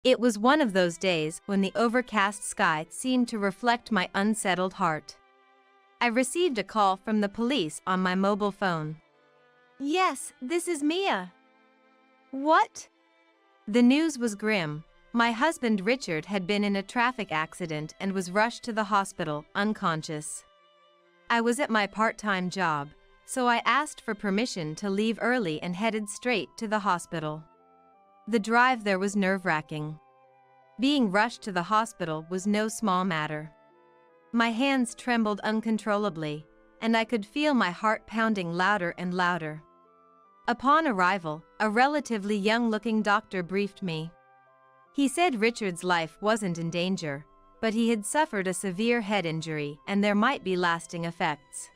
It was one of those days when the overcast sky seemed to reflect my unsettled heart. I received a call from the police on my mobile phone. Yes, this is Mia. What? The news was grim. My husband Richard had been in a traffic accident and was rushed to the hospital, unconscious. I was at my part-time job, so I asked for permission to leave early and headed straight to the hospital. The drive there was nerve-wracking. Being rushed to the hospital was no small matter. My hands trembled uncontrollably, and I could feel my heart pounding louder and louder. Upon arrival, a relatively young-looking doctor briefed me. He said Richard's life wasn't in danger, but he had suffered a severe head injury and there might be lasting effects.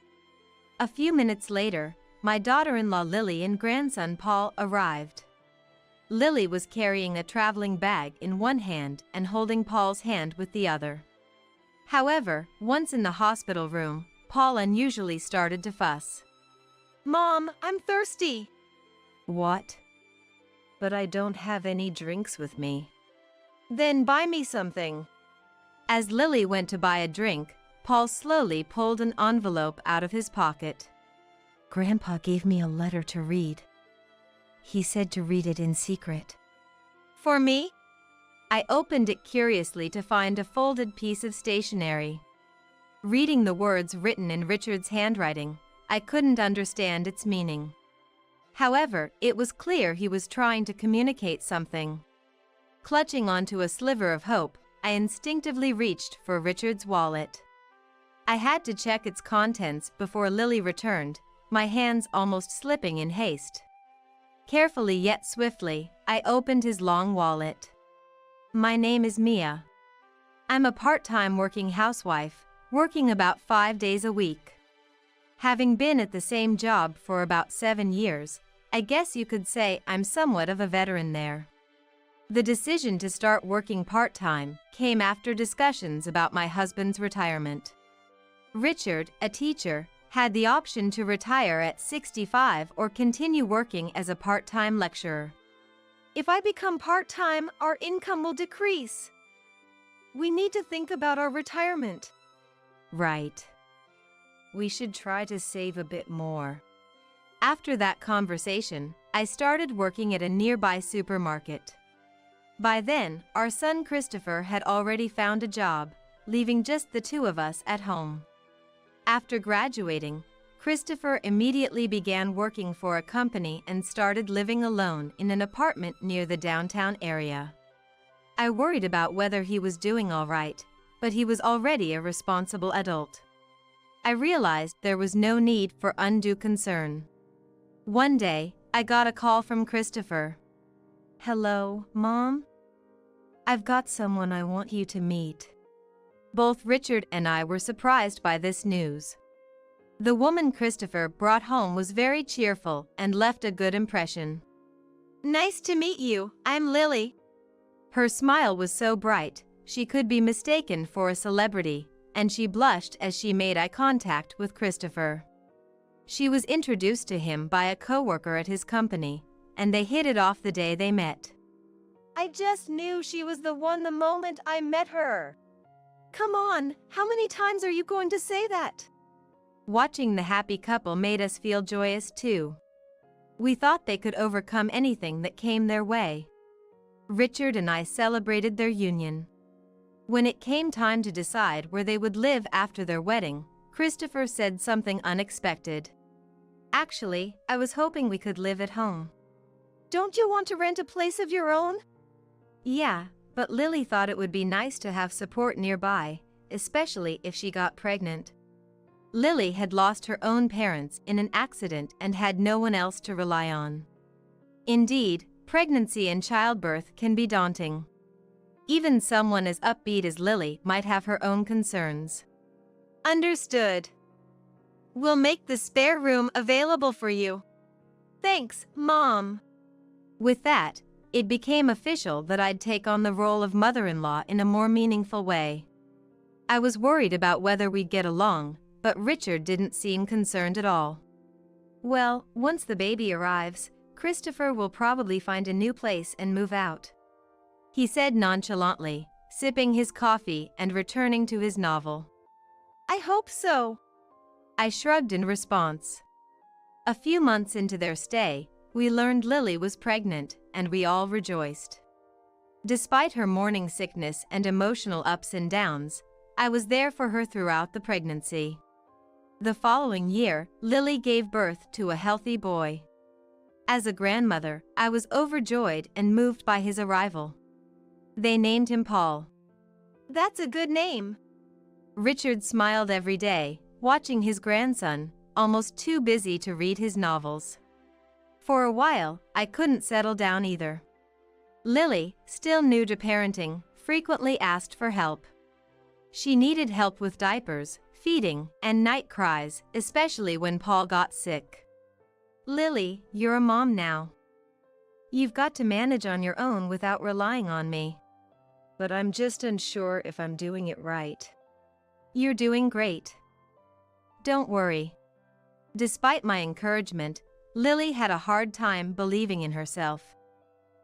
A few minutes later, my daughter-in-law Lily and grandson Paul arrived. Lily was carrying a traveling bag in one hand and holding Paul's hand with the other. However, once in the hospital room, Paul unusually started to fuss. Mom, I'm thirsty. What? But I don't have any drinks with me. Then buy me something. As Lily went to buy a drink, Paul slowly pulled an envelope out of his pocket. Grandpa gave me a letter to read. He said to read it in secret. For me? I opened it curiously to find a folded piece of stationery. Reading the words written in Richard's handwriting, I couldn't understand its meaning. However, it was clear he was trying to communicate something. Clutching onto a sliver of hope, I instinctively reached for Richard's wallet. I had to check its contents before Lily returned, my hands almost slipping in haste. Carefully yet swiftly, I opened his long wallet. My name is Mia. I'm a part-time working housewife, working about 5 days a week. Having been at the same job for about 7 years, I guess you could say I'm somewhat of a veteran there. The decision to start working part-time came after discussions about my husband's retirement. Richard, a teacher, had the option to retire at 65 or continue working as a part-time lecturer. If I become part-time, our income will decrease. We need to think about our retirement. Right. We should try to save a bit more. After that conversation, I started working at a nearby supermarket. By then, our son Christopher had already found a job, leaving just the two of us at home. After graduating, Christopher immediately began working for a company and started living alone in an apartment near the downtown area. I worried about whether he was doing all right, but he was already a responsible adult. I realized there was no need for undue concern. One day, I got a call from Christopher. Hello, Mom? I've got someone I want you to meet. Both Richard and I were surprised by this news. The woman Christopher brought home was very cheerful and left a good impression. Nice to meet you, I'm Lily. Her smile was so bright, she could be mistaken for a celebrity, and she blushed as she made eye contact with Christopher. She was introduced to him by a coworker at his company, and they hit it off the day they met. I just knew she was the one the moment I met her. Come on, how many times are you going to say that? Watching the happy couple made us feel joyous too. We thought they could overcome anything that came their way. Richard and I celebrated their union. When it came time to decide where they would live after their wedding, Christopher said something unexpected. Actually, I was hoping we could live at home. Don't you want to rent a place of your own? Yeah, but Lily thought it would be nice to have support nearby, especially if she got pregnant. Lily had lost her own parents in an accident and had no one else to rely on. Indeed, pregnancy and childbirth can be daunting. Even someone as upbeat as Lily might have her own concerns. Understood. We'll make the spare room available for you. Thanks, Mom. With that, it became official that I'd take on the role of mother-in-law in a more meaningful way. I was worried about whether we'd get along, but Richard didn't seem concerned at all. Well, once the baby arrives, Christopher will probably find a new place and move out. he said nonchalantly, sipping his coffee and returning to his novel. I hope so. I shrugged in response. A few months into their stay, we learned Lily was pregnant, and we all rejoiced. Despite her morning sickness and emotional ups and downs, I was there for her throughout the pregnancy. The following year, Lily gave birth to a healthy boy. As a grandmother, I was overjoyed and moved by his arrival. They named him Paul. That's a good name. Richard smiled every day, watching his grandson, almost too busy to read his novels. For a while, I couldn't settle down either. Lily, still new to parenting, frequently asked for help. She needed help with diapers, feeding, and night cries, especially when Paul got sick. Lily, you're a mom now. You've got to manage on your own without relying on me. But I'm just unsure if I'm doing it right. You're doing great. Don't worry. Despite my encouragement, Lily had a hard time believing in herself.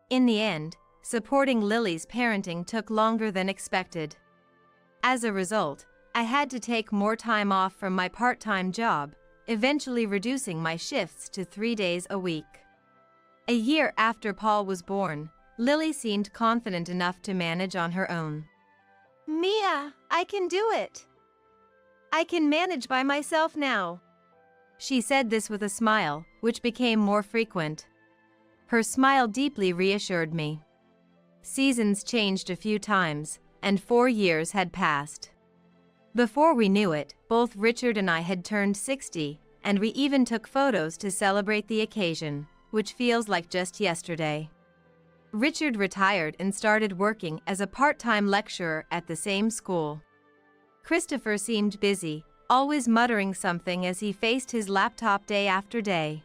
In the end, supporting Lily's parenting took longer than expected. As a result, I had to take more time off from my part-time job, eventually reducing my shifts to 3 days a week. A year after Paul was born, Lily seemed confident enough to manage on her own. Mia, I can do it. I can manage by myself now. She said this with a smile, which became more frequent. Her smile deeply reassured me. Seasons changed a few times, and 4 years had passed. Before we knew it, both Richard and I had turned 60, and we even took photos to celebrate the occasion, which feels like just yesterday. Richard retired and started working as a part-time lecturer at the same school. Christopher seemed busy, always muttering something as he faced his laptop day after day.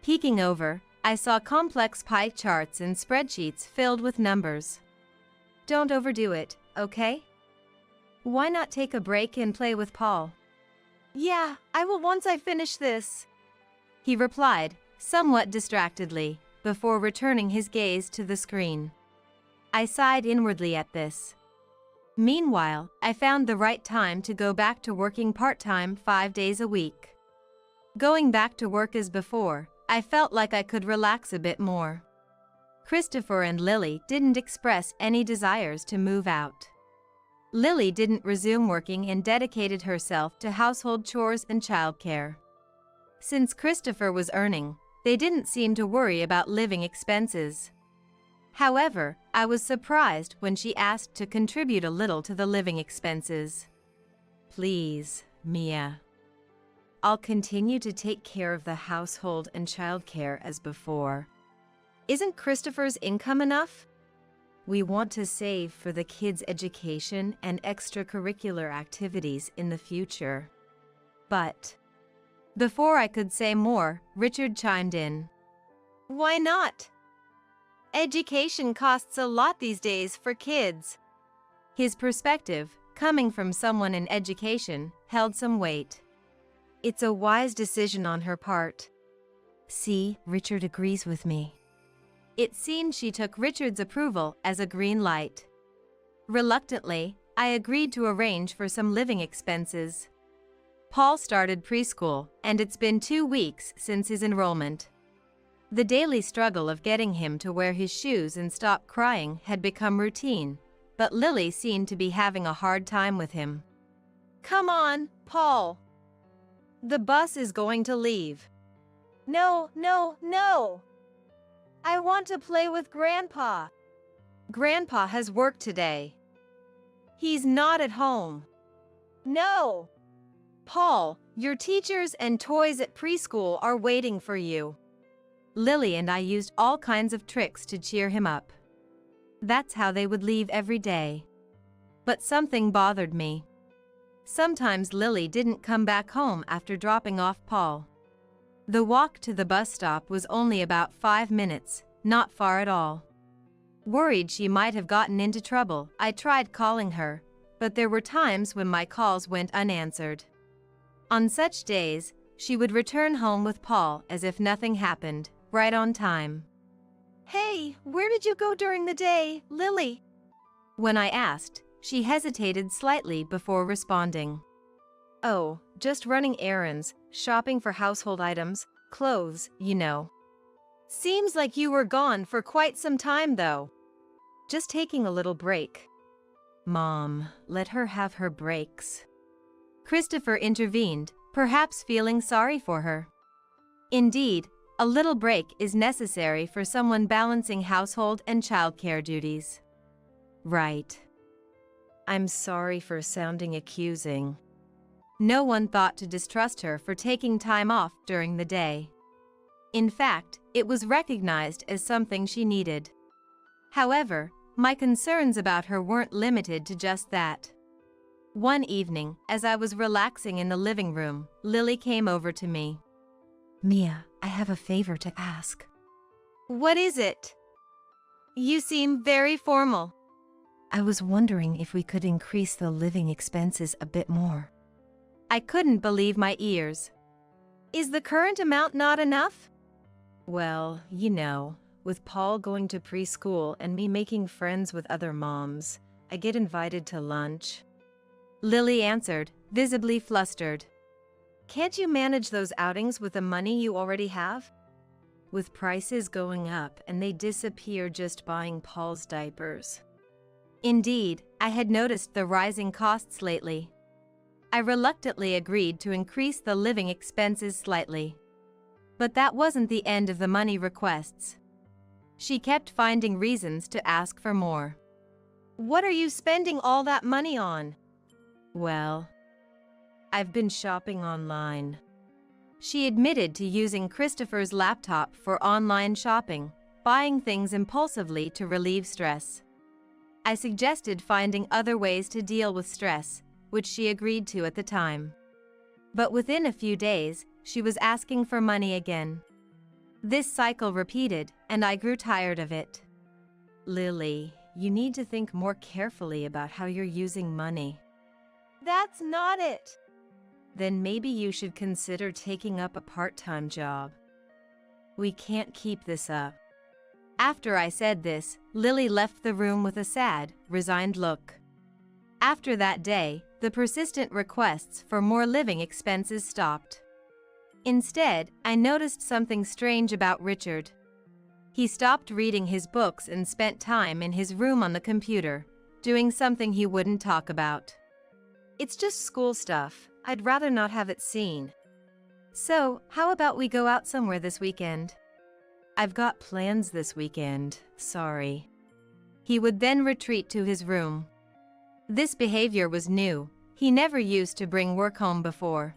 Peeking over, I saw complex pie charts and spreadsheets filled with numbers. Don't overdo it, okay? Why not take a break and play with Paul? Yeah, I will once I finish this. He replied, somewhat distractedly, before returning his gaze to the screen. I sighed inwardly at this. Meanwhile, I found the right time to go back to working part-time 5 days a week. Going back to work as before, I felt like I could relax a bit more. Christopher and Lily didn't express any desires to move out. Lily didn't resume working and dedicated herself to household chores and childcare. Since Christopher was earning, they didn't seem to worry about living expenses. However, I was surprised when she asked to contribute a little to the living expenses. Please, Mia. I'll continue to take care of the household and childcare as before. Isn't Christopher's income enough? We want to save for the kids' education and extracurricular activities in the future. But before I could say more, Richard chimed in. Why not? Education costs a lot these days for kids. His perspective, coming from someone in education, held some weight. It's a wise decision on her part. See, Richard agrees with me. It seemed she took Richard's approval as a green light. Reluctantly, I agreed to arrange for some living expenses. Paul started preschool, and it's been 2 weeks since his enrollment. The daily struggle of getting him to wear his shoes and stop crying had become routine, but Lily seemed to be having a hard time with him. Come on, Paul. The bus is going to leave. No, no, no. I want to play with Grandpa. Grandpa has work today. He's not at home. No. Paul, your teachers and toys at preschool are waiting for you. Lily and I used all kinds of tricks to cheer him up. That's how they would leave every day. But something bothered me. Sometimes Lily didn't come back home after dropping off Paul. The walk to the bus stop was only about 5 minutes, not far at all. Worried she might have gotten into trouble, I tried calling her, but there were times when my calls went unanswered. On such days, she would return home with Paul as if nothing happened, right on time. Hey, where did you go during the day, Lily? When I asked, she hesitated slightly before responding. Oh, just running errands, shopping for household items, clothes, you know. Seems like you were gone for quite some time though. Just taking a little break. Mom, let her have her breaks. Christopher intervened, perhaps feeling sorry for her. Indeed, a little break is necessary for someone balancing household and childcare duties. Right. I'm sorry for sounding accusing. No one thought to distrust her for taking time off during the day. In fact, it was recognized as something she needed. However, my concerns about her weren't limited to just that. One evening, as I was relaxing in the living room, Lily came over to me. Mia, I have a favor to ask. What is it? You seem very formal. I was wondering if we could increase the living expenses a bit more. I couldn't believe my ears. Is the current amount not enough? Well, you know, with Paul going to preschool and me making friends with other moms, I get invited to lunch. Lily answered, visibly flustered. Can't you manage those outings with the money you already have? With prices going up and they disappear just buying Paul's diapers. Indeed, I had noticed the rising costs lately. I reluctantly agreed to increase the living expenses slightly. But that wasn't the end of the money requests. She kept finding reasons to ask for more. What are you spending all that money on? Well, I've been shopping online. She admitted to using Christopher's laptop for online shopping, buying things impulsively to relieve stress. I suggested finding other ways to deal with stress, which she agreed to at the time. But within a few days, she was asking for money again. This cycle repeated, and I grew tired of it. Lily, you need to think more carefully about how you're using money. That's not it. Then maybe you should consider taking up a part-time job. We can't keep this up. After I said this, Lily left the room with a sad, resigned look. After that day, the persistent requests for more living expenses stopped. Instead, I noticed something strange about Richard. He stopped reading his books and spent time in his room on the computer, doing something he wouldn't talk about. It's just school stuff. I'd rather not have it seen. So, how about we go out somewhere this weekend? I've got plans this weekend, sorry. He would then retreat to his room. This behavior was new. He never used to bring work home before.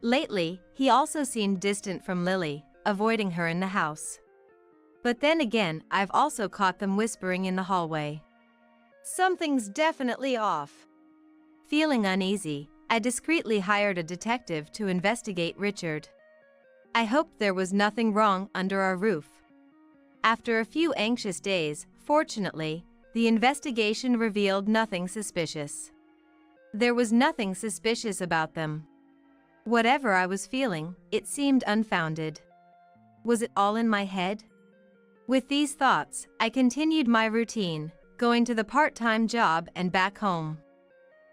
Lately, he also seemed distant from Lily, avoiding her in the house. But then again, I've also caught them whispering in the hallway. Something's definitely off. Feeling uneasy, I discreetly hired a detective to investigate Richard. I hoped there was nothing wrong under our roof. After a few anxious days, fortunately, the investigation revealed nothing suspicious. There was nothing suspicious about them. Whatever I was feeling, it seemed unfounded. Was it all in my head? With these thoughts, I continued my routine, going to the part-time job and back home.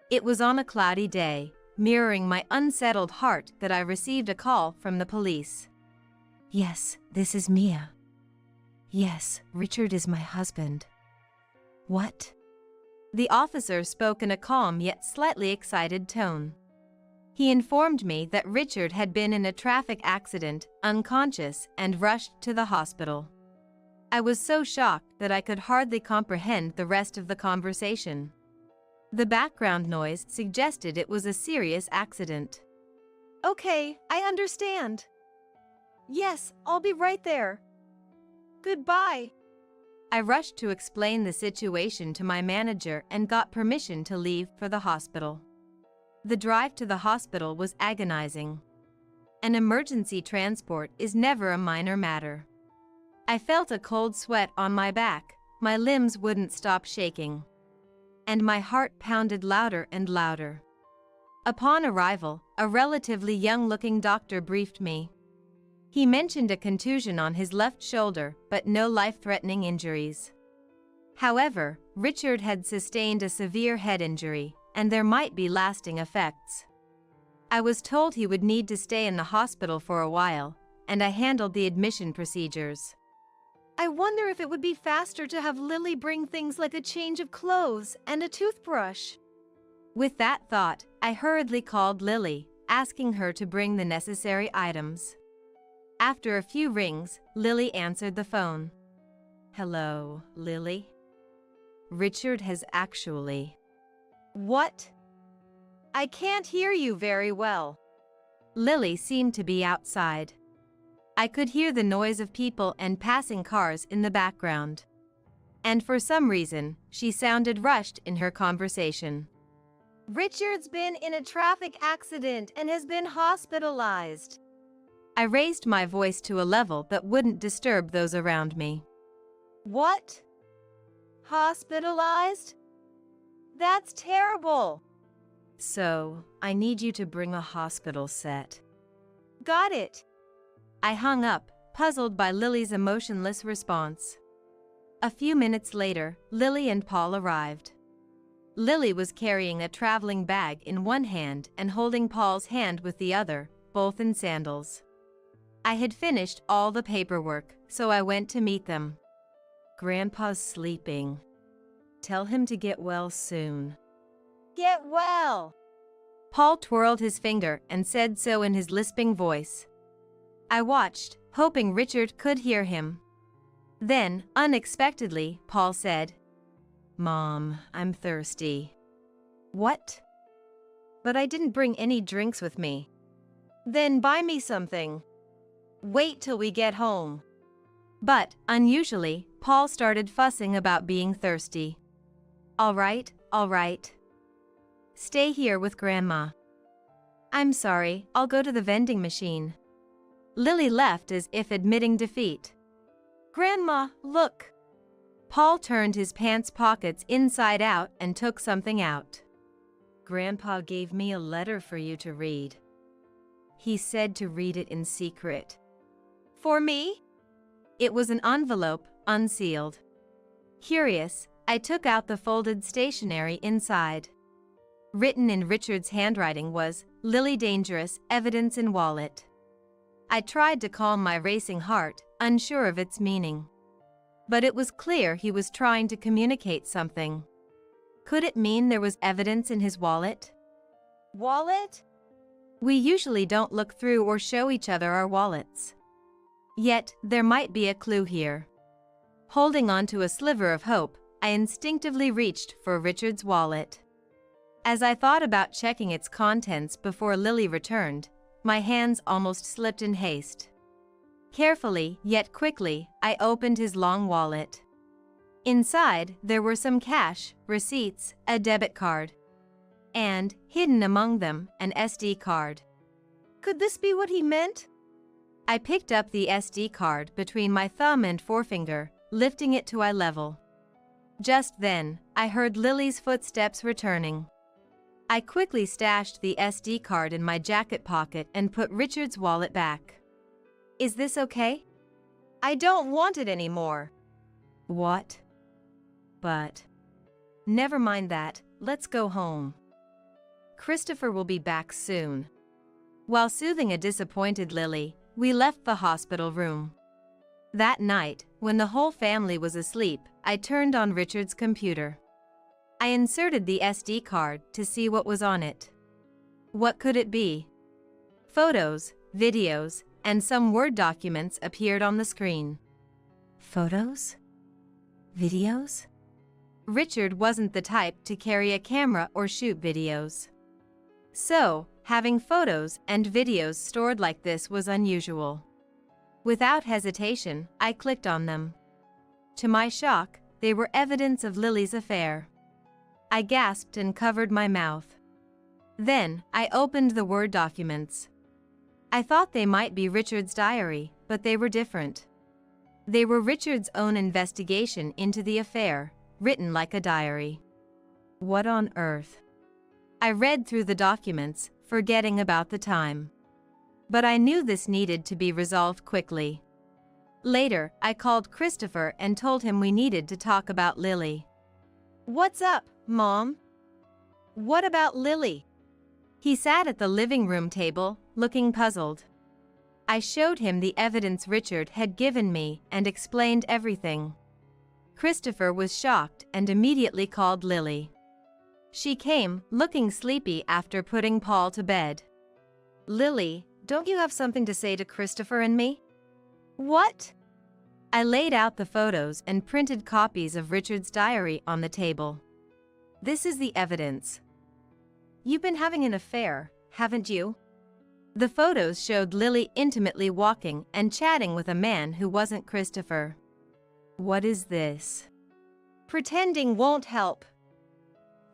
It was on a cloudy day, mirroring my unsettled heart, that I received a call from the police. Yes, this is Mia. Yes, Richard is my husband. What? The officer spoke in a calm yet slightly excited tone. He informed me that Richard had been in a traffic accident, unconscious, and rushed to the hospital. I was so shocked that I could hardly comprehend the rest of the conversation. The background noise suggested it was a serious accident. Okay, I understand. Yes, I'll be right there. Goodbye. I rushed to explain the situation to my manager and got permission to leave for the hospital. The drive to the hospital was agonizing. An emergency transport is never a minor matter. I felt a cold sweat on my back, my limbs wouldn't stop shaking. And my heart pounded louder and louder. Upon arrival, a relatively young-looking doctor briefed me. He mentioned a contusion on his left shoulder, but no life-threatening injuries. However, Richard had sustained a severe head injury, and there might be lasting effects. I was told he would need to stay in the hospital for a while, and I handled the admission procedures. I wonder if it would be faster to have Lily bring things like a change of clothes and a toothbrush. With that thought, I hurriedly called Lily, asking her to bring the necessary items. After a few rings, Lily answered the phone. "Hello, Lily? Richard has actually..." What? I can't hear you very well. Lily seemed to be outside. I could hear the noise of people and passing cars in the background. And for some reason, she sounded rushed in her conversation. Richard's been in a traffic accident and has been hospitalized. I raised my voice to a level that wouldn't disturb those around me. What? Hospitalized? That's terrible. So, I need you to bring a hospital set. Got it. I hung up, puzzled by Lily's emotionless response. A few minutes later, Lily and Paul arrived. Lily was carrying a traveling bag in one hand and holding Paul's hand with the other, both in sandals. I had finished all the paperwork, so I went to meet them. "Grandpa's sleeping. Tell him to get well soon." Get well. Paul twirled his finger and said so in his lisping voice. I watched, hoping Richard could hear him. Then, unexpectedly, Paul said, "Mom, I'm thirsty." What? But I didn't bring any drinks with me. Then buy me something. Wait till we get home. But, unusually, Paul started fussing about being thirsty. All right. Stay here with Grandma." "I'm sorry, I'll go to the vending machine." Lily left as if admitting defeat. Grandma, look. Paul turned his pants pockets inside out and took something out. "Grandpa gave me a letter for you to read. He said to read it in secret." For me? It was an envelope, unsealed. Curious, I took out the folded stationery inside. Written in Richard's handwriting was, "Lily dangerous, evidence in wallet." I tried to calm my racing heart, unsure of its meaning. But it was clear he was trying to communicate something. Could it mean there was evidence in his wallet? Wallet? We usually don't look through or show each other our wallets. Yet, there might be a clue here. Holding on to a sliver of hope, I instinctively reached for Richard's wallet. As I thought about checking its contents before Lily returned, my hands almost slipped in haste. Carefully, yet quickly, I opened his long wallet. Inside, there were some cash, receipts, a debit card. And, hidden among them, an SD card. Could this be what he meant? I picked up the SD card between my thumb and forefinger, lifting it to eye level. Just then, I heard Lily's footsteps returning. I quickly stashed the SD card in my jacket pocket and put Richard's wallet back. "Is this okay?" I don't want it anymore. "What?" "But..." "Never mind that, let's go home. Christopher will be back soon." While soothing a disappointed Lily, we left the hospital room. That night, when the whole family was asleep, I turned on Richard's computer. I inserted the SD card to see what was on it. What could it be? Photos, videos, and some Word documents appeared on the screen. Photos? Videos? Richard wasn't the type to carry a camera or shoot videos. So, having photos and videos stored like this was unusual. Without hesitation, I clicked on them. To my shock, they were evidence of Lily's affair. I gasped and covered my mouth. Then, I opened the Word documents. I thought they might be Richard's diary, but they were different. They were Richard's own investigation into the affair, written like a diary. What on earth? I read through the documents, forgetting about the time. But I knew this needed to be resolved quickly. Later, I called Christopher and told him we needed to talk about Lily. What's up, Mom? What about Lily? He sat at the living room table, looking puzzled. I showed him the evidence Richard had given me and explained everything. Christopher was shocked and immediately called Lily. She came, looking sleepy after putting Paul to bed. Lily, don't you have something to say to Christopher and me? What? I laid out the photos and printed copies of Richard's diary on the table. This is the evidence. You've been having an affair, haven't you? The photos showed Lily intimately walking and chatting with a man who wasn't Christopher. What is this? Pretending won't help.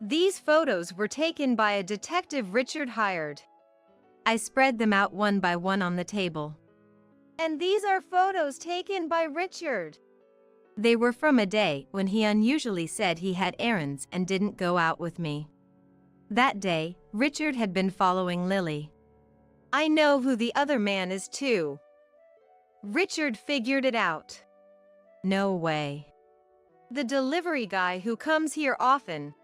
These photos were taken by a detective Richard hired. I spread them out one by one on the table. And these are photos taken by Richard. They were from a day when he unusually said he had errands and didn't go out with me. That day, Richard had been following Lily. I know who the other man is too. Richard figured it out. No way. The delivery guy who comes here often.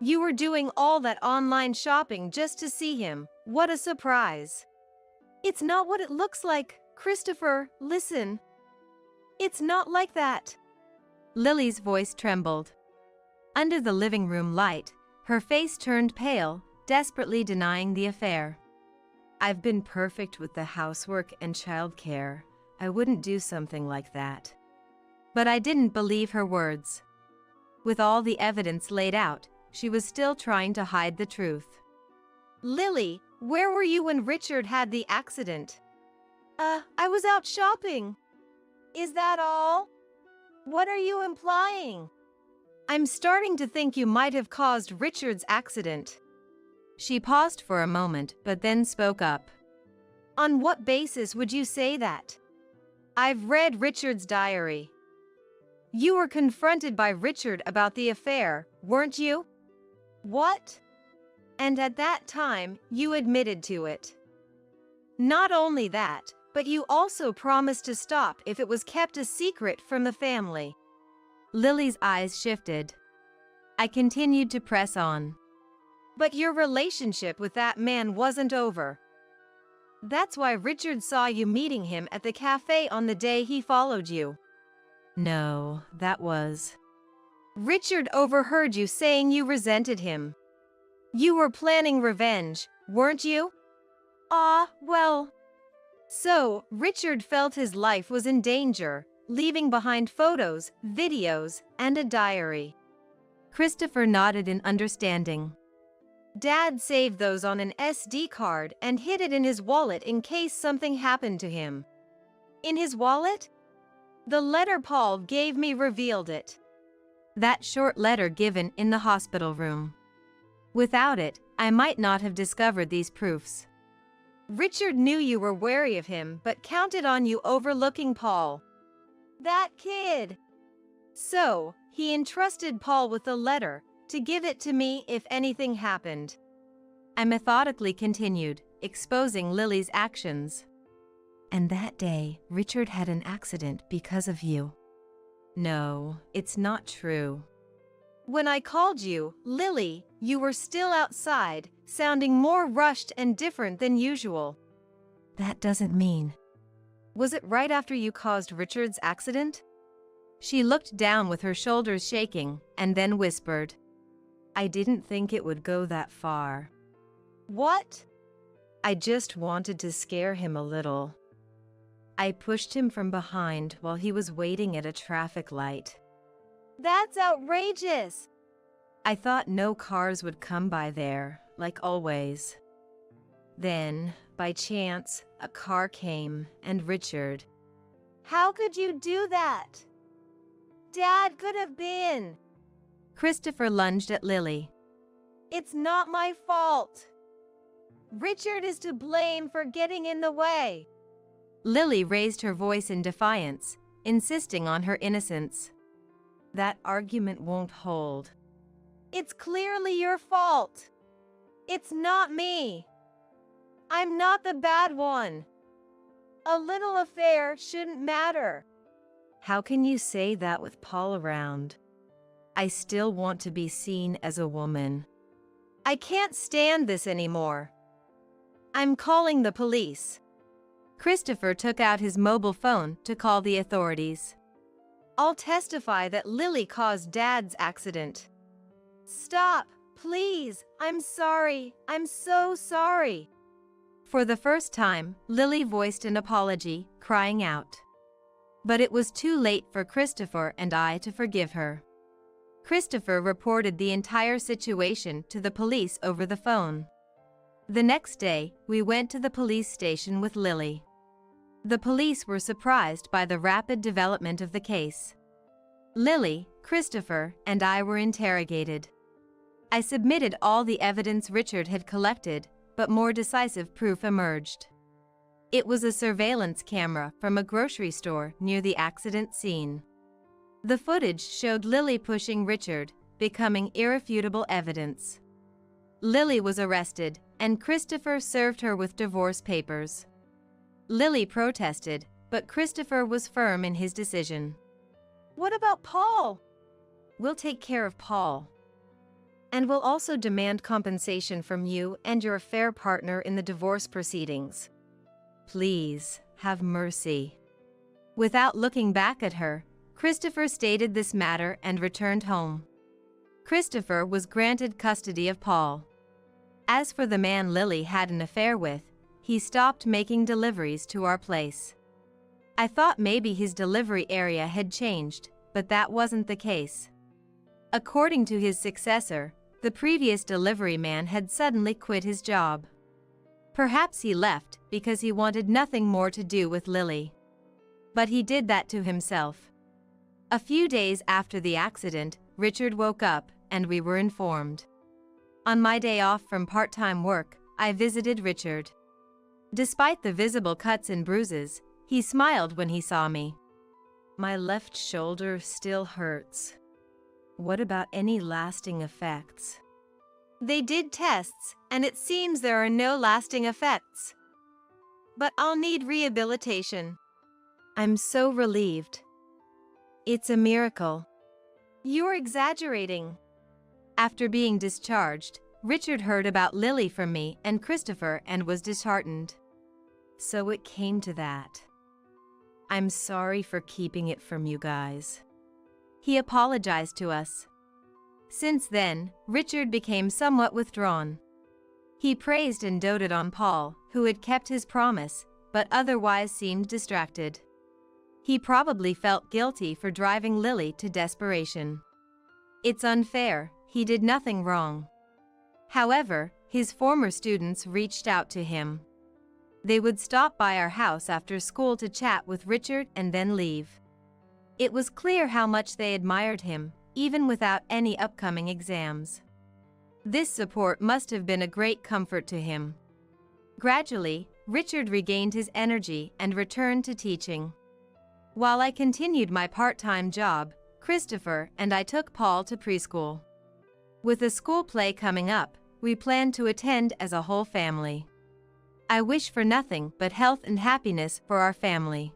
You were doing all that online shopping just to see him. What a surprise. It's not what it looks like, Christopher, listen. It's not like that. Lily's voice trembled. Under the living room light, her face turned pale, desperately denying the affair. I've been perfect with the housework and childcare. I wouldn't do something like that. But I didn't believe her words. With all the evidence laid out, she was still trying to hide the truth. Lily, where were you when Richard had the accident? I was out shopping. Is that all? What are you implying? I'm starting to think you might have caused Richard's accident. She paused for a moment, but then spoke up. On what basis would you say that? I've read Richard's diary. You were confronted by Richard about the affair, weren't you? What? And at that time, you admitted to it. Not only that, but you also promised to stop if it was kept a secret from the family. Lily's eyes shifted. I continued to press on. But your relationship with that man wasn't over. That's why Richard saw you meeting him at the cafe on the day he followed you. No, that was... Richard overheard you saying you resented him. You were planning revenge, weren't you? Well. So, Richard felt his life was in danger, leaving behind photos, videos, and a diary. Christopher nodded in understanding. Dad saved those on an SD card and hid it in his wallet in case something happened to him. In his wallet? The letter Paul gave me revealed it. That short letter given in the hospital room. Without it, I might not have discovered these proofs. Richard knew you were wary of him but counted on you overlooking Paul. That kid! So, he entrusted Paul with the letter to give it to me if anything happened. I methodically continued, exposing Lily's actions. And that day, Richard had an accident because of you. No, it's not true. When I called you, Lily, you were still outside, sounding more rushed and different than usual. That doesn't mean... Was it right after you caused Richard's accident? She looked down with her shoulders shaking, and then whispered. I didn't think it would go that far. What? I just wanted to scare him a little. I pushed him from behind while he was waiting at a traffic light. That's outrageous! I thought no cars would come by there, like always. Then, by chance, a car came, and Richard. How could you do that? Dad could have been. Christopher lunged at Lily. It's not my fault. Richard is to blame for getting in the way. Lily raised her voice in defiance, insisting on her innocence. That argument won't hold. It's clearly your fault. It's not me. I'm not the bad one. A little affair shouldn't matter. How can you say that with Paul around? I still want to be seen as a woman. I can't stand this anymore. I'm calling the police. Christopher took out his mobile phone to call the authorities. I'll testify that Lily caused Dad's accident. Stop, please. I'm sorry. I'm so sorry. For the first time, Lily voiced an apology, crying out. But it was too late for Christopher and I to forgive her. Christopher reported the entire situation to the police over the phone. The next day, we went to the police station with Lily. The police were surprised by the rapid development of the case. Lily, Christopher, and I were interrogated. I submitted all the evidence Richard had collected, but more decisive proof emerged. It was a surveillance camera from a grocery store near the accident scene. The footage showed Lily pushing Richard, becoming irrefutable evidence. Lily was arrested, and Christopher served her with divorce papers. Lily protested, but Christopher was firm in his decision. What about Paul? We'll take care of Paul. And we'll also demand compensation from you and your affair partner in the divorce proceedings. Please, have mercy. Without looking back at her, Christopher stated this matter and returned home. Christopher was granted custody of Paul. As for the man Lily had an affair with, he stopped making deliveries to our place. I thought maybe his delivery area had changed, but that wasn't the case. According to his successor, the previous delivery man had suddenly quit his job. Perhaps he left because he wanted nothing more to do with Lily. But he did that to himself. A few days after the accident, Richard woke up, and we were informed. On my day off from part-time work, I visited Richard. Despite the visible cuts and bruises, he smiled when he saw me. My left shoulder still hurts. What about any lasting effects? They did tests, and it seems there are no lasting effects. But I'll need rehabilitation. I'm so relieved. It's a miracle. You're exaggerating. After being discharged, Richard heard about Lily from me and Christopher and was disheartened. So it came to that. I'm sorry for keeping it from you guys. He apologized to us. Since then, Richard became somewhat withdrawn. He praised and doted on Paul, who had kept his promise, but otherwise seemed distracted. He probably felt guilty for driving Lily to desperation. It's unfair, he did nothing wrong. However, his former students reached out to him. They would stop by our house after school to chat with Richard and then leave. It was clear how much they admired him, even without any upcoming exams. This support must have been a great comfort to him. Gradually, Richard regained his energy and returned to teaching. While I continued my part-time job, Christopher and I took Paul to preschool. With a school play coming up, we planned to attend as a whole family. I wish for nothing but health and happiness for our family.